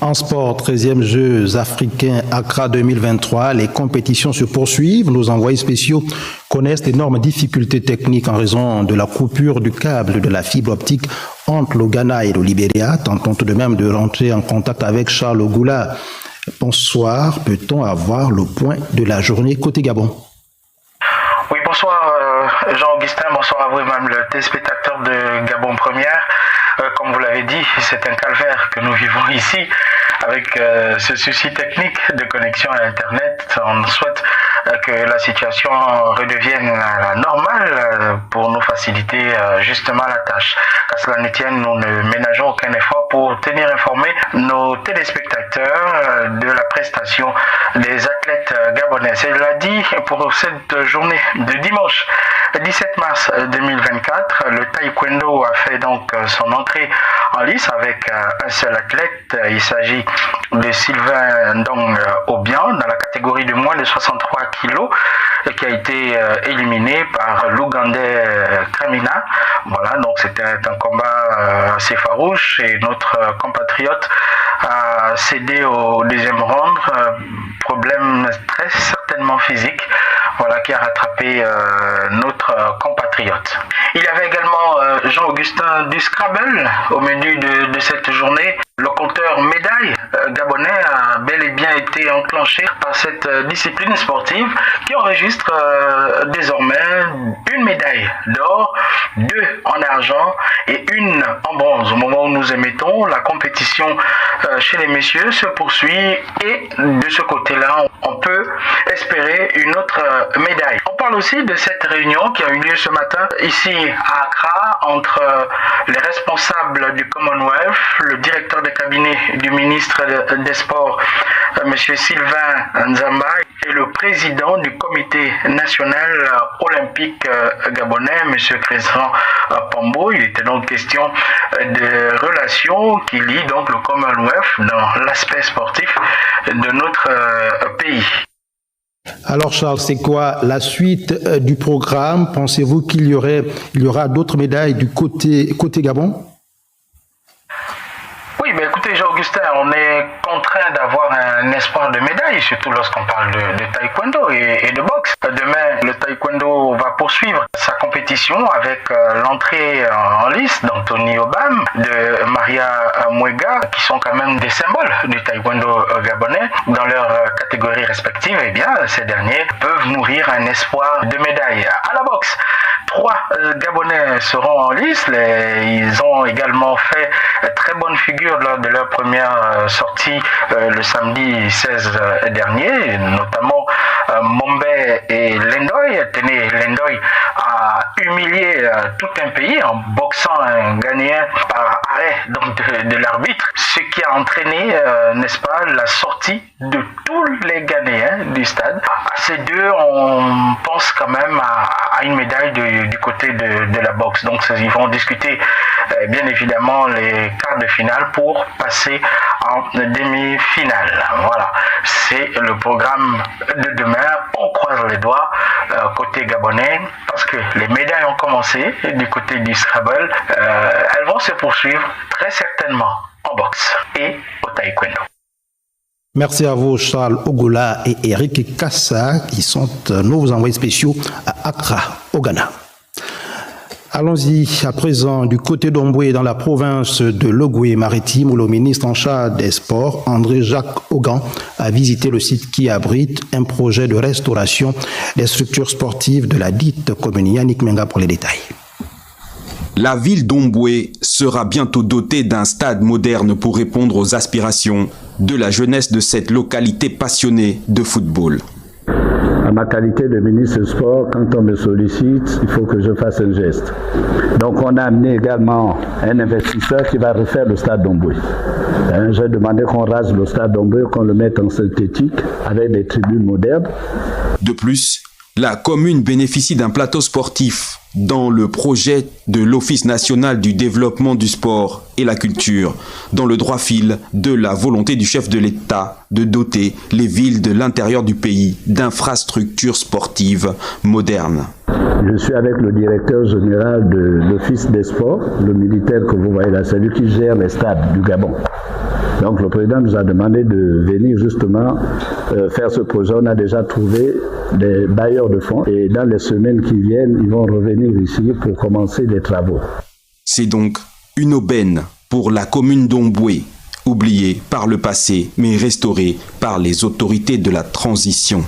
En sport, 13e Jeux africains Accra 2023, les compétitions se poursuivent. Nos envoyés spéciaux connaissent d'énormes difficultés techniques en raison de la coupure du câble de la fibre optique entre le Ghana et le Libéria. Tentons tout de même de rentrer en contact avec Charles Ogoula. Bonsoir, peut-on avoir le point de la journée côté Gabon? Oui, bonsoir Jean-Augustin, bonsoir à vous et même le téléspectateur de Gabon Première. Comme vous l'avez dit, c'est un calvaire que nous vivons ici avec ce souci technique de connexion à Internet. On souhaite que la situation redevienne la normale pour nous faciliter justement la tâche. Qu'à cela ne tienne, nous ne ménageons aucun effort pour tenir informés nos téléspectateurs de la prestation des athlètes gabonais. Cela dit, pour cette journée de dimanche 17 mars 2024, le taekwondo a fait donc son entrée en lice avec un seul athlète. Il s'agit de Sylvain Ndong Obiang dans la catégorie de moins de 63 kilos qui a été éliminé par l'Ougandais Kamina. Voilà, donc c'était un combat assez farouche et notre compatriote a cédé au deuxième round. Problème très certainement physique. Voilà, qui a rattrapé notre compatriote. Il y avait également Jean-Augustin du Scrabble au menu de cette journée. Le compteur médaille gabonais a bel et bien été enclenché par cette discipline sportive qui enregistre désormais une médaille d'or, 2 en argent et 1 en bronze. Au moment où nous émettons, la compétition chez les messieurs se poursuit et de ce côté-là, on peut espérer une autre médaille. On parle aussi de cette réunion qui a eu lieu ce matin ici à Accra entre les responsables du Commonwealth, le directeur de cabinet du ministre des Sports, M. Sylvain Nzamba, et le président du comité national olympique gabonais, M. Christian Pombo. Il était donc question de relations qui lient donc le Commonwealth dans l'aspect sportif de notre pays. Alors Charles, c'est quoi la suite du programme? Pensez-vous qu'il y aura d'autres médailles du côté Gabon? Oui, mais écoutez Jean-Augustin, on est contraint d'avoir un espoir de médaille, surtout lorsqu'on parle de taekwondo et de boxe. Demain, le taekwondo va poursuivre sa compétition avec l'entrée en lice d'Anthony Obam, de Maria Mwega, qui sont quand même des symboles du taekwondo gabonais. Dans leurs catégories respectives, eh bien, ces derniers peuvent nourrir un espoir de médaille. À la boxe, 3 Gabonais seront en lice. Ils ont également fait très bonne figure lors de leur première sortie le samedi 16 dernier, notamment Mombe et Lendoy. Tenez, Lendoy a humilié tout un pays en boxant un Ghanéen par arrêt donc de l'arbitre, ce qui a entraîné, n'est-ce pas, la sortie de tous les Ghanéens du stade. À ces deux, on pense quand même à une médaille du côté de la boxe. Donc ils vont discuter bien évidemment les quarts de finale pour passer en demi-finale. Voilà, c'est le programme de demain. On croise les doigts côté gabonais parce que les médailles ont commencé du côté du Scrabble. Elles vont se poursuivre très certainement en boxe et au taekwondo. Merci à vous Charles Ogoula et Eric Kassa qui sont nos envoyés spéciaux à Accra, au Ghana. Allons-y à présent du côté d'Omboué dans la province de l'Ogooué-Maritime où le ministre en charge des Sports, André-Jacques Ogan, a visité le site qui abrite un projet de restauration des structures sportives de la dite commune. Yannick Menga pour les détails. La ville d'Omboué sera bientôt dotée d'un stade moderne pour répondre aux aspirations de la jeunesse de cette localité passionnée de football. À ma qualité de ministre des Sports, quand on me sollicite, il faut que je fasse un geste. Donc on a amené également un investisseur qui va refaire le stade d'Omboué. J'ai demandé qu'on rase le stade d'Omboué, qu'on le mette en synthétique avec des tribunes modernes. De plus, la commune bénéficie d'un plateau sportif dans le projet de l'Office national du développement du sport et la culture, dans le droit fil de la volonté du chef de l'État de doter les villes de l'intérieur du pays d'infrastructures sportives modernes. Je suis avec le directeur général de l'Office des sports, le militaire que vous voyez là, c'est lui qui gère les stades du Gabon. Donc le président nous a demandé de venir justement faire ce projet. On a déjà trouvé des bailleurs de fonds et dans les semaines qui viennent, ils vont revenir ici pour commencer les travaux. C'est donc une aubaine pour la commune d'Omboué, oubliée par le passé mais restaurée par les autorités de la transition.